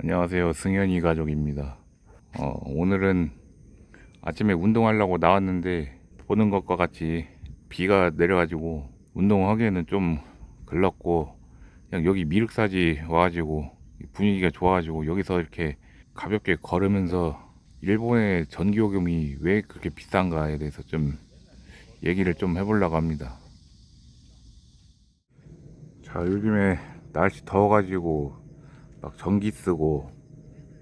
안녕하세요. 승현이 가족입니다. 오늘은 아침에 운동하려고 나왔는데 보는 것과 같이 비가 내려가지고 운동하기에는 좀 글렀고, 그냥 여기 미륵사지 와가지고 분위기가 좋아가지고 여기서 이렇게 가볍게 걸으면서 일본의 전기요금이 왜 그렇게 비싼가에 대해서 좀 얘기를 좀 해보려고 합니다. 자, 요즘에 날씨 더워가지고 막 전기 쓰고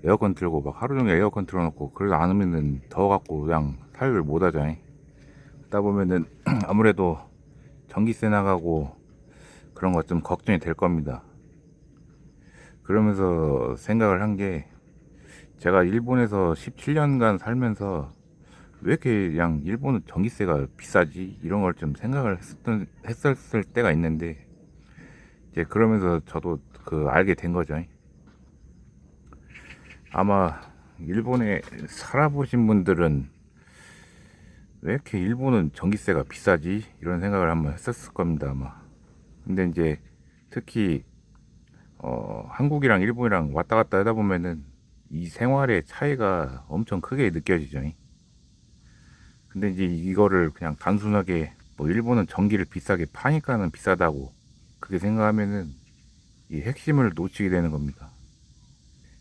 에어컨 틀고 막 하루 종일 에어컨 틀어놓고 그러지 않으면은 더워갖고 그냥 사육을 못 하잖아요. 그러다 보면은 아무래도 전기세 나가고 그런 거 좀 걱정이 될 겁니다. 그러면서 생각을 한 게, 제가 일본에서 17년간 살면서 왜 이렇게 그냥 일본은 전기세가 비싸지? 이런 걸 좀 생각을 했었을 때가 있는데, 이제 그러면서 저도 알게 된 거죠. 아마 일본에 살아보신 분들은 왜 이렇게 일본은 전기세가 비싸지? 이런 생각을 한번 했었을 겁니다, 아마. 근데 이제 특히 한국이랑 일본이랑 왔다 갔다 하다 보면은 이 생활의 차이가 엄청 크게 느껴지죠. 근데 이제 이거를 그냥 단순하게 뭐 일본은 전기를 비싸게 파니까는 비싸다고 그렇게 생각하면은 이 핵심을 놓치게 되는 겁니다.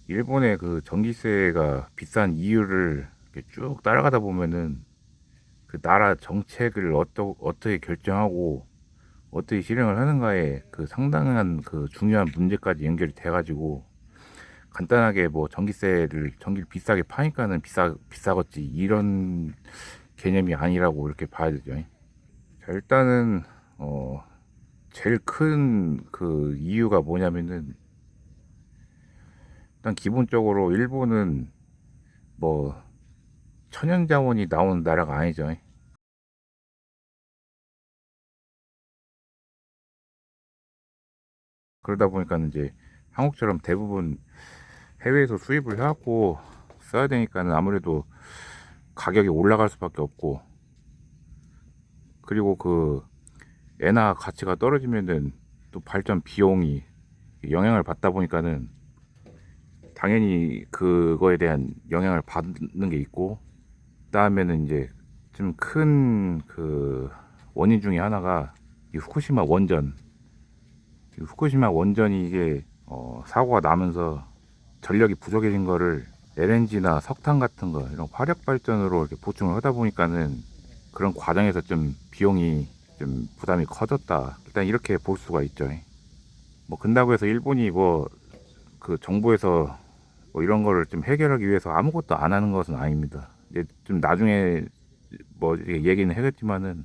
일본의 그 전기세가 비싼 이유를 이렇게 쭉 따라가다 보면은 그 나라 정책을 어떻게 결정하고 어떻게 실행을 하는가에 그 상당한 그 중요한 문제까지 연결이 돼가지고, 간단하게 뭐 전기를 비싸게 파니까는 비싸겠지 이런 개념이 아니라고 이렇게 봐야 되죠. 자, 일단은 어 제일 큰 그 이유가 뭐냐면은, 일단 기본적으로 일본은 뭐 천연자원이 나오는 나라가 아니죠. 그러다 보니까 이제 한국처럼 대부분 해외에서 수입을 해갖고 써야 되니까는 아무래도 가격이 올라갈 수밖에 없고, 그리고 그 엔화 가치가 떨어지면은 또 발전 비용이 영향을 받다 보니까는 당연히 그거에 대한 영향을 받는 게 있고, 그다음에는 이제 좀 큰 그 원인 중에 하나가 이 후쿠시마 원전이 이게 사고가 나면서 전력이 부족해진 거를 LNG나 석탄 같은 거 이런 화력 발전으로 이렇게 보충을 하다 보니까는 그런 과정에서 좀 비용이 좀 부담이 커졌다, 일단 이렇게 볼 수가 있죠. 뭐 근다고 해서 일본이 뭐 그 정부에서 뭐 이런 거를 좀 해결하기 위해서 아무것도 안 하는 것은 아닙니다. 이제 좀 나중에 뭐 얘기는 하겠지만은,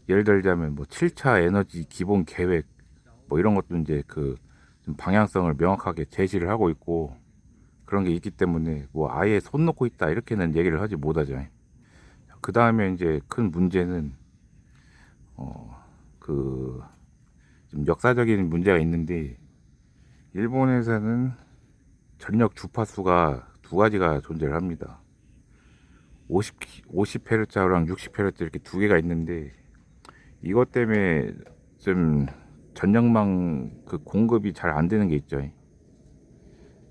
예를 들자면 뭐 7차 에너지 기본 계획 뭐 이런 것도 이제 좀 방향성을 명확하게 제시를 하고 있고, 그런 게 있기 때문에 뭐 아예 손 놓고 있다 이렇게는 얘기를 하지 못하죠. 그 다음에 이제 큰 문제는 그 좀 역사적인 문제가 있는데, 일본에서는 전력 주파수가 두 가지가 존재를 합니다. 50Hz랑 60Hz 이렇게 두 개가 있는데, 이것 때문에 좀 전력망 그 공급이 잘 안 되는 게 있죠.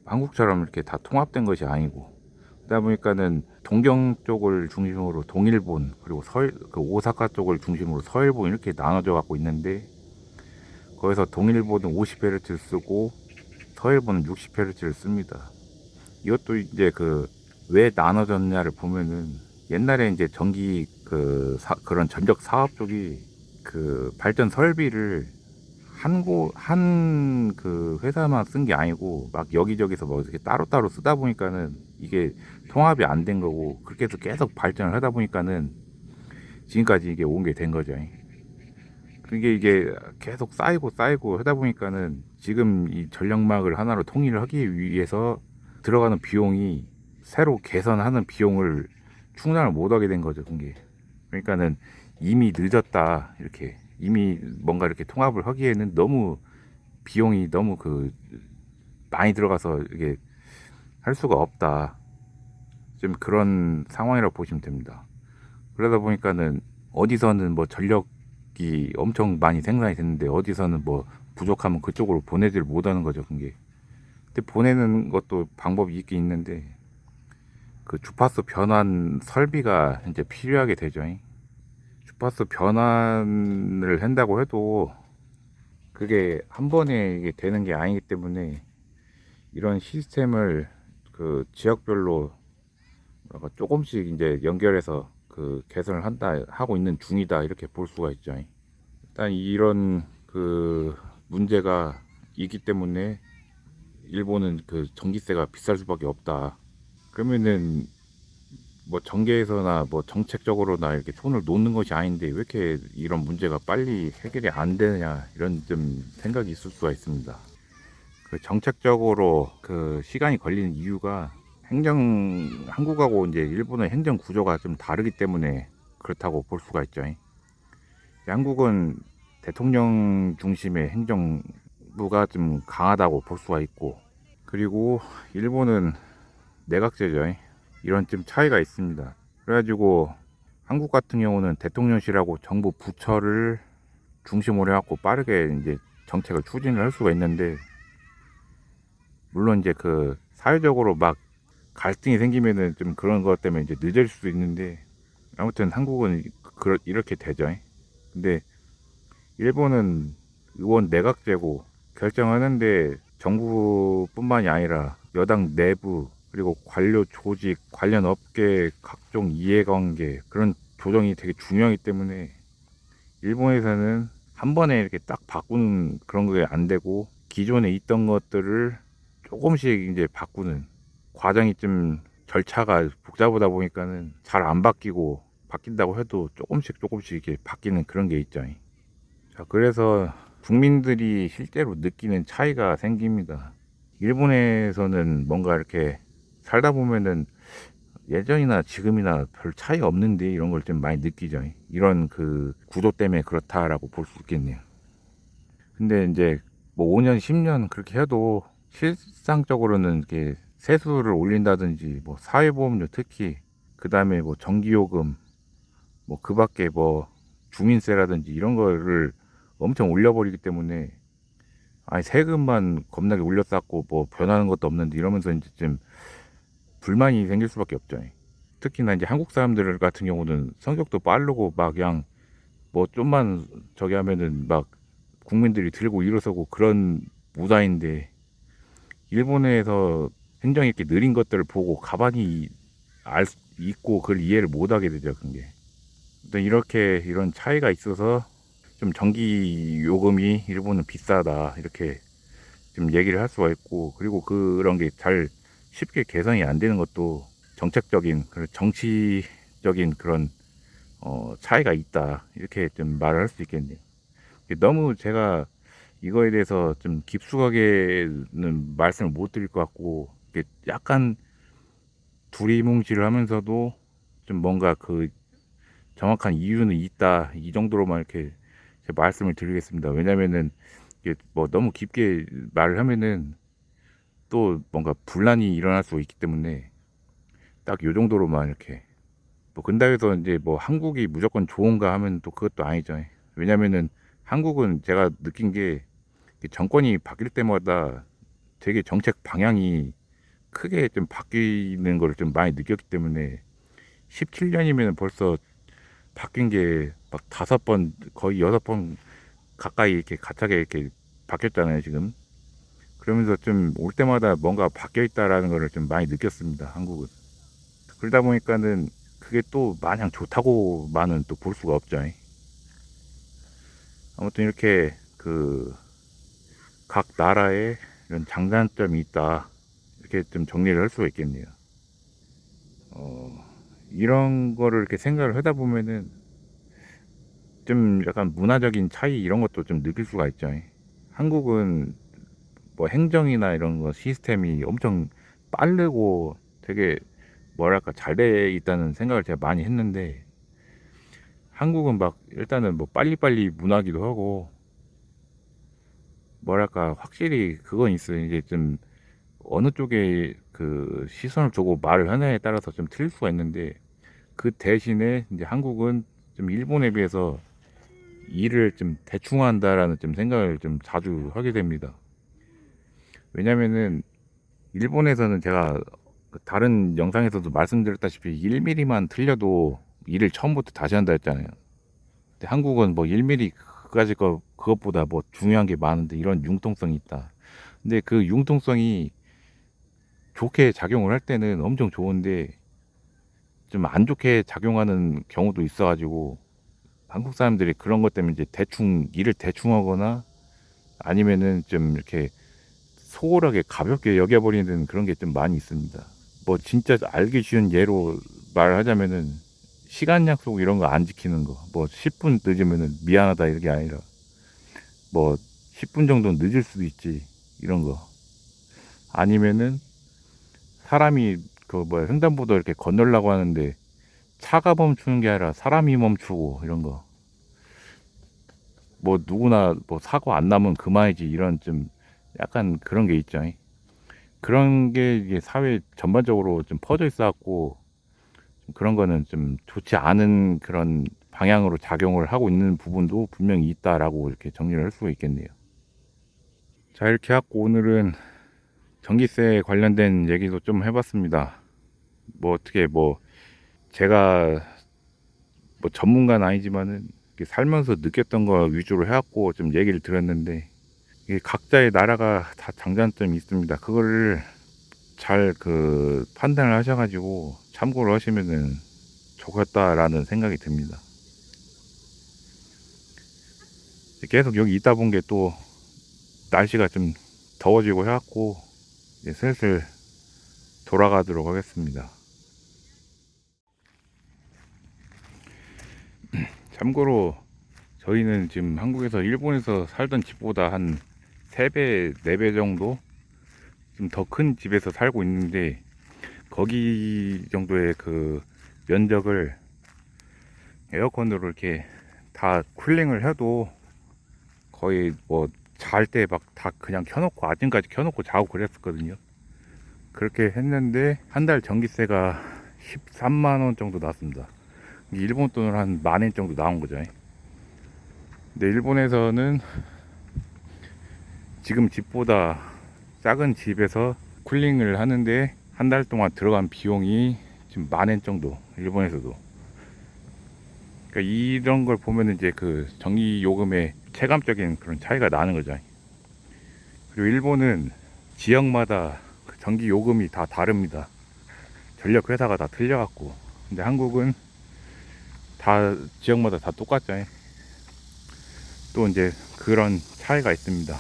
한국처럼 이렇게 다 통합된 것이 아니고, 그러다 보니까는 동경 쪽을 중심으로 동일본, 그리고 그 오사카 쪽을 중심으로 서일본 이렇게 나눠져 갖고 있는데, 거기서 동일본은 50Hz 쓰고 서일본은 60Hz를 씁니다. 이것도 이제 왜 나눠졌냐를 보면은, 옛날에 이제 그런 전력 사업 쪽이 그 발전 설비를 한 그 회사만 쓴 게 아니고 막 여기저기서 뭐 이렇게 따로따로 쓰다 보니까는 이게 통합이 안 된 거고, 그렇게 해서 계속 발전을 하다 보니까는 지금까지 이게 온 게 된 거죠. 그게 이게 계속 쌓이고 하다 보니까는 지금 이 전력망을 하나로 통일을 하기 위해서 들어가는 비용이, 새로 개선하는 비용을 충당을 못 하게 된 거죠, 그게. 그러니까는 이미 늦었다, 이렇게. 이미 뭔가 이렇게 통합을 하기에는 너무 비용이 너무 많이 들어가서 이게 할 수가 없다, 좀 그런 상황이라고 보시면 됩니다. 그러다 보니까는 어디서는 뭐 전력이 엄청 많이 생산이 됐는데 어디서는 뭐 부족하면 그쪽으로 보내질 못하는 거죠, 그게. 그때 보내는 것도 방법이 있긴 있는데 그 주파수 변환 설비가 이제 필요하게 되죠. 주파수 변환을 한다고 해도 그게 한 번에 이게 되는 게 아니기 때문에 이런 시스템을 그 지역별로 뭐랄까 조금씩 이제 연결해서 그 개선을 한다 하고 있는 중이다 이렇게 볼 수가 있죠. 일단 이런 그 문제가 있기 때문에 일본은 그 전기세가 비쌀 수밖에 없다. 그러면은 뭐 정계에서나 뭐 정책적으로나 이렇게 손을 놓는 것이 아닌데 왜 이렇게 이런 문제가 빨리 해결이 안 되느냐 이런 좀 생각이 있을 수가 있습니다. 그 정책적으로 그 시간이 걸리는 이유가 한국하고 이제 일본의 행정 구조가 좀 다르기 때문에 그렇다고 볼 수가 있죠. 한국은 대통령 중심의 행정부가 좀 강하다고 볼 수가 있고, 그리고 일본은 내각제죠. 이런 좀 차이가 있습니다. 그래가지고 한국 같은 경우는 대통령실하고 정부 부처를 중심으로 해갖고 빠르게 이제 정책을 추진을 할 수가 있는데, 물론 이제 그 사회적으로 막 갈등이 생기면은 좀 그런 것 때문에 이제 늦을 수도 있는데, 아무튼 한국은 이렇게 되죠. 근데 일본은 의원 내각제고 결정하는데 정부뿐만이 아니라 여당 내부 그리고 관료 조직, 관련 업계 각종 이해관계 그런 조정이 되게 중요하기 때문에 일본에서는 한 번에 이렇게 딱 바꾸는 그런 게 안 되고 기존에 있던 것들을 조금씩 이제 바꾸는 과정이 좀 절차가 복잡하다 보니까는 잘 안 바뀌고 바뀐다고 해도 조금씩 이렇게 바뀌는 그런 게 있죠. 자, 그래서 국민들이 실제로 느끼는 차이가 생깁니다. 일본에서는 뭔가 이렇게 살다 보면은 예전이나 지금이나 별 차이 없는데 이런 걸 좀 많이 느끼죠. 이런 그 구도 때문에 그렇다라고 볼 수 있겠네요. 근데 이제 뭐 5년, 10년 그렇게 해도 실상적으로는 이렇게 세수를 올린다든지 뭐 사회보험료 특히 그 다음에 뭐 전기요금 뭐 그 밖에 뭐 주민세라든지 이런 거를 엄청 올려버리기 때문에 아니 세금만 겁나게 올려쌌고 뭐 변하는 것도 없는데 이러면서 이제 좀 불만이 생길 수밖에 없죠. 특히나 이제 한국 사람들 같은 경우는 성격도 빠르고 막 그냥 뭐 좀만 저기 하면은 막 국민들이 들고 일어서고 그런 무다인데 일본에서 행정이 이렇게 느린 것들을 보고 가만히 있고 그걸 이해를 못 하게 되죠, 그게. 근데 이렇게 이런 차이가 있어서 좀 전기 요금이 일본은 비싸다 이렇게 좀 얘기를 할 수가 있고, 그리고 그런 게 잘 쉽게 개선이 안 되는 것도 정책적인 정치적인 그런 차이가 있다 이렇게 좀 말을 할 수 있겠네요. 너무 제가 이거에 대해서 좀 깊숙하게는 말씀을 못 드릴 것 같고 약간 두리뭉실을 하면서도 좀 뭔가 그 정확한 이유는 있다 이 정도로만 이렇게 말씀을 드리겠습니다. 왜냐면은 이게 뭐 너무 깊게 말을 하면은 또 뭔가 분란이 일어날 수 있기 때문에 딱 요 정도로만 이렇게 뭐 근다고 해서 이제 뭐 한국이 무조건 좋은가 하면 또 그것도 아니죠. 왜냐면은 한국은 제가 느낀 게 정권이 바뀔 때마다 되게 정책 방향이 크게 좀 바뀌는 걸 좀 많이 느꼈기 때문에 17년이면 벌써 바뀐 게 막 5번 거의 6번 가까이 이렇게 가차게 이렇게 바뀌었잖아요 지금. 그러면서 좀 올 때마다 뭔가 바뀌어 있다라는 거를 좀 많이 느꼈습니다 한국은. 그러다 보니까는 그게 또 마냥 좋다고만은 또 볼 수가 없죠. 아무튼 이렇게 그 각 나라에 이런 장단점이 있다 이렇게 좀 정리를 할 수가 있겠네요. 이런 거를 이렇게 생각을 하다 보면은 좀 약간 문화적인 차이 이런 것도 좀 느낄 수가 있죠. 한국은 뭐 행정이나 이런 거 시스템이 엄청 빠르고 되게 뭐랄까 잘 돼 있다는 생각을 제가 많이 했는데 한국은 막 일단은 뭐 빨리빨리 문화기도 하고 뭐랄까 확실히 그건 있어요. 이제 좀 어느 쪽에 그 시선을 두고 말을 하냐에 따라서 좀 틀릴 수가 있는데 그 대신에 이제 한국은 좀 일본에 비해서 일을 좀 대충 한다라는 좀 생각을 좀 자주 하게 됩니다. 왜냐면은 일본에서는 제가 그 다른 영상에서도 말씀드렸다시피 1mm만 틀려도 일을 처음부터 다시 한다 했잖아요. 근데 한국은 뭐 1mm 그까지 그것보다 뭐 중요한 게 많은데 이런 융통성이 있다. 근데 그 융통성이 좋게 작용을 할 때는 엄청 좋은데 좀 안 좋게 작용하는 경우도 있어가지고 한국 사람들이 그런 것 때문에 이제 대충 일을 대충 하거나 아니면은 좀 이렇게 소홀하게 가볍게 여겨버리는 그런 게 좀 많이 있습니다. 뭐 진짜 알기 쉬운 예로 말하자면은 시간 약속 이런 거 안 지키는 거, 뭐 10분 늦으면은 미안하다 이게 아니라 뭐 10분 정도 늦을 수도 있지 이런 거. 아니면은 사람이 그 뭐야 횡단보도 이렇게 건너려고 하는데 차가 멈추는 게 아니라 사람이 멈추고 이런 거. 뭐 누구나 뭐 사고 안 나면 그만이지 이런 좀 약간 그런 게 있죠. 그런 게 이게 사회 전반적으로 좀 퍼져 있어갖고 그런 거는 좀 좋지 않은 그런 방향으로 작용을 하고 있는 부분도 분명히 있다라고 이렇게 정리를 할 수가 있겠네요. 자, 이렇게 하고 오늘은 전기세 관련된 얘기도 좀 해봤습니다. 뭐 어떻게 뭐 제가 뭐 전문가는 아니지만은 살면서 느꼈던 거 위주로 해갖고 좀 얘기를 드렸는데 이게 각자의 나라가 다 장단점이 있습니다. 그거를 잘 그 판단을 하셔가지고 참고를 하시면은 좋겠다라는 생각이 듭니다. 계속 여기 있다 본 게 또 날씨가 좀 더워지고 해갖고 이제 슬슬 돌아가도록 하겠습니다. 참고로 저희는 지금 한국에서 일본에서 살던 집보다 한 3배, 4배 정도 좀 더 큰 집에서 살고 있는데 거기 정도의 그 면적을 에어컨으로 이렇게 다 쿨링을 해도 거의 뭐 잘 때 막 다 그냥 켜놓고 아침까지 켜놓고 자고 그랬었거든요. 그렇게 했는데 한 달 전기세가 13만 원 정도 나왔습니다. 일본 돈으로 한 10,000엔 정도 나온 거죠. 근데 일본에서는 지금 집보다 작은 집에서 쿨링을 하는데 한 달 동안 들어간 비용이 지금 10,000엔 정도. 일본에서도. 그러니까 이런 걸 보면 이제 그 전기 요금의 체감적인 그런 차이가 나는 거죠. 그리고 일본은 지역마다 그 전기 요금이 다 다릅니다. 전력 회사가 다 틀려갖고. 근데 한국은 다 지역마다 다 똑같죠. 또 이제 그런 차이가 있습니다.